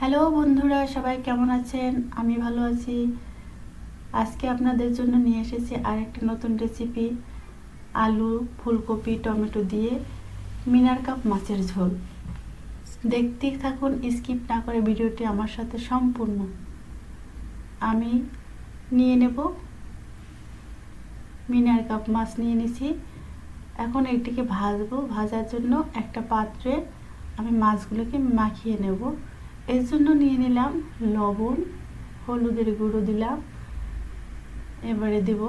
Hello বন্ধুরা, সবাই কেমন আছেন? আমি ভালো আছি। আজকে আপনাদের জন্য নিয়ে এসেছি আরেকটা নতুন রেসিপি, আলু, ফুলকপি, টমেটো দিয়ে মিনার কাপ মাছের ঝোল। দেখতেই থাকুন, স্কিপ না করে ভিডিওটি আমার সাথে সম্পূর্ণ। আমি নিয়ে নেব মিনার কাপ মাছ নিয়ে নিছি। এখন এটিকে ভাজবো। ভাজার জন্য একটা পাত্রে আমি মাছগুলোকে মাখিয়ে নেব। এর জন্য নিয়ে নিলাম লবণ, হলুদের গুঁড়ো দিলাম, এবারে দেব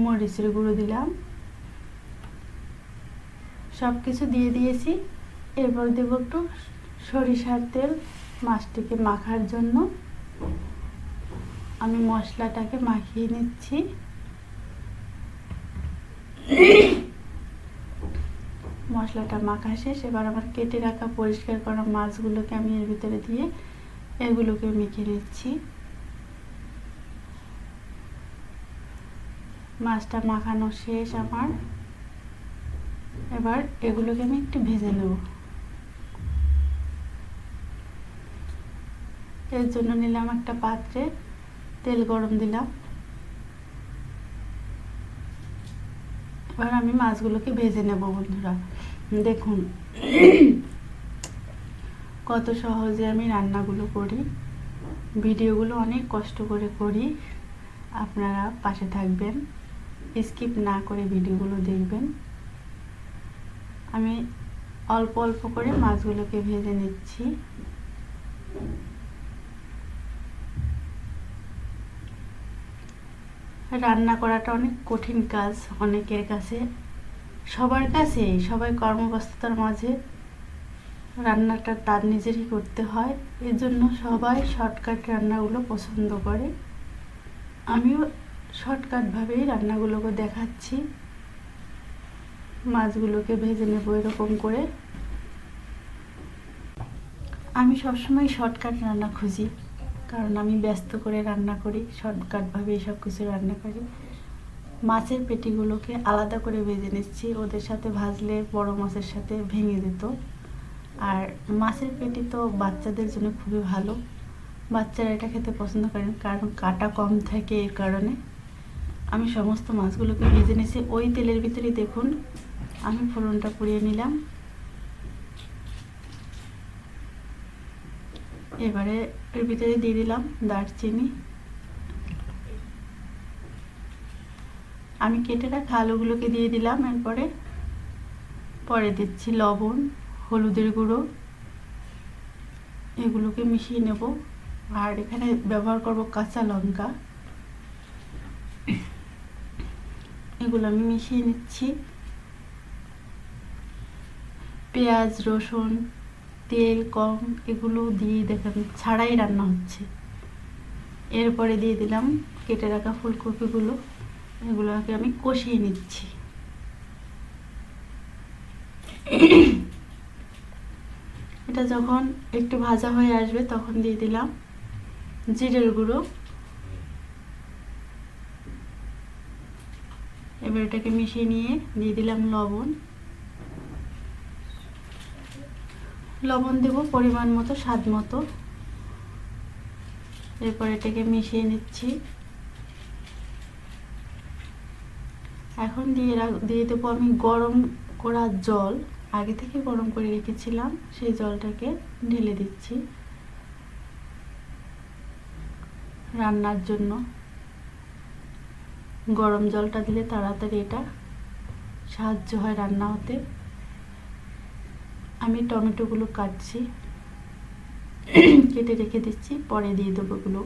মরিচের গুঁড়ো দিলাম, সব কিছু দিয়ে দিয়েছি। এরপর দেব একটু সরিষার তেল মাছটিকে মাখার জন্য। আমি মশলাটাকে মাখিয়ে নিচ্ছি। মশলাটা মাখা শেষ। এবার আমার কেটে রাখা পরিষ্কার করা মাছগুলোকে আমি এর ভিতরে দিয়ে এগুলোকে মেখে নিচ্ছি। মাছটা মাখানো শেষ আমার। এবার এগুলোকে আমি একটু ভেজে নেব। এর জন্য নিলাম একটা পাত্রে তেল গরম দিলাম। এবার আমি মাছগুলোকে ভেজে নেব। বন্ধুরা দেখুন কত সহজে আমি রান্নাগুলো করি। ভিডিওগুলো অনেক কষ্ট করে করি। আপনারা পাশে থাকবেন, স্কিপ না করে ভিডিওগুলো দেখবেন। আমি অল্প অল্প করে মাছগুলোকে ভেজে নিচ্ছি। রান্না করাটা অনেক কঠিন কাজ অনেকের কাছে, সবার কাছেই। সবাই কর্মব্যস্ততার মাঝে রান্নাটা তার নিজেরই করতে হয়। এর জন্য সবাই শর্টকাট রান্নাগুলো পছন্দ করে। আমিও শর্টকাটভাবেই রান্নাগুলোকে দেখাচ্ছি। মাছগুলোকে ভেজে নেব এরকম করে। আমি সবসময় শর্টকাট রান্না খুঁজি, কারণ আমি ব্যস্ত করে রান্না করি, শর্টকাটভাবেই সব কিছু রান্না করি। মাছের পেটিগুলোকে আলাদা করে ভেজে নিচ্ছি। ওদের সাথে ভাজলে বড় মাছের সাথে ভেঙে যেত। আর মাছের পেটি তো বাচ্চাদের জন্য খুবই ভালো। বাচ্চারা এটা খেতে পছন্দ করেন, কারণ কাটা কম থাকে। এর কারণে আমি সমস্ত মাছগুলোকে ভেজে নিয়েছি। ওই তেলের ভিতরেই দেখুন আমি ফোড়নটা পুড়িয়ে নিলাম। এবারে এর ভিতরে দিয়ে দিলাম দারচিনি। আমি কেটে রাখা আলুগুলোকে দিয়ে দিলাম। এরপরে পরে দিচ্ছি লবণ, হলুদের গুঁড়ো, এগুলোকে মিশিয়ে নেব। আর এখানে ব্যবহার করব কাঁচা লঙ্কা। এগুলো আমি মিশিয়ে নিচ্ছি। পেঁয়াজ, রসুন, তেল কম এগুলো দিয়ে দেখেন ছাড়াই রান্না হচ্ছে। এরপরে দিয়ে দিলাম কেটে রাখা ফুলকপিগুলো। এগুলোকে আমি কষিয়ে নিচ্ছি। এটা যখন একটু ভাজা হয়ে আসবে তখন দিয়ে দিলাম জিরের গুঁড়ো। এবার এটাকে মিশিয়ে নিয়ে দিয়ে দিলাম লবণ। লবণ দেব পরিমাণ মতো, স্বাদ মতো। এরপর এটাকে মিশিয়ে নিচ্ছি। এখন দিয়ে দেবো আমি গরম করা জল। আগে থেকে গরম করে রেখেছিলাম, সেই জলটাকে ঢেলে দিচ্ছি রান্নার জন্য। গরম জলটা দিলে তাড়াতাড়ি এটা সাহায্য হয় রান্না হতে। আমি টমেটোগুলো কাটছি, কেটে রেখে দিচ্ছি, পরে দিয়ে দেবো এগুলো।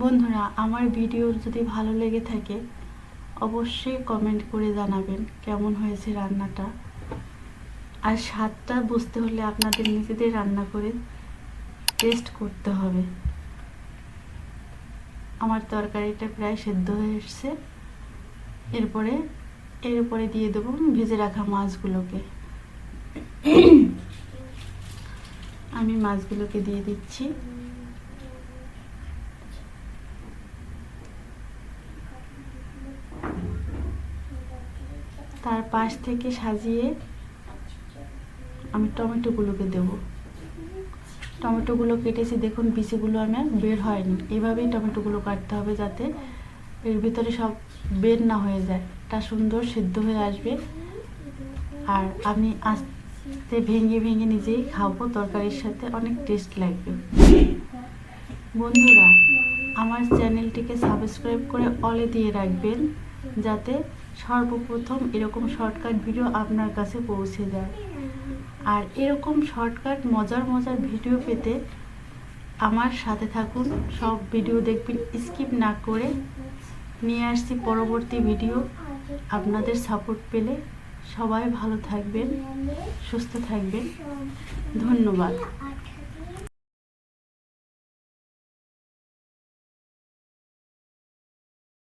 বন্ধুরা আমার ভিডিও যদি ভালো লেগে থাকে অবশ্যই কমেন্ট করে জানাবেন কেমন হয়েছে রান্নাটা। আর স্বাদটা বুঝতে হলে আপনাদের নিজেদের রান্না করে টেস্ট করতে হবে। আমার তরকারিটা প্রায় সেদ্ধ হয়ে এসছে। এর উপরে দিয়ে দেবো ভেজে রাখা মাছগুলোকে। আমি মাছগুলোকে দিয়ে দিচ্ছি। তার পাশ থেকে সাজিয়ে আমি টমেটোগুলোকে দেব। টমেটোগুলো কেটেছি, দেখুন বিচিগুলো আমার বের হয়নি। এভাবেই টমেটোগুলো কাটতে হবে যাতে এর ভিতরে সব বের না হয়ে যায়, তা সুন্দর সিদ্ধ হয়ে আসবে। আর আমি আস্তে ভেঙে ভেঙে নিজেই খাবো, তরকারির সাথে অনেক টেস্ট লাগবে। বন্ধুরা, আমার চ্যানেলটিকে সাবস্ক্রাইব করে অলে দিয়ে রাখবেন যাতে সর্বপ্রথম এরকম শর্টকাট ভিডিও আপনার কাছে পৌঁছে যায়। আর এরকম শর্টকাট মজার মজার ভিডিও পেতে আমার সাথে থাকুন, সব ভিডিও দেখবেন স্কিপ না করে। নিয়ে আসছি পরবর্তী ভিডিও। আপনাদের সাপোর্ট পেলে সবাই ভালো থাকবেন, সুস্থ থাকবেন। ধন্যবাদ।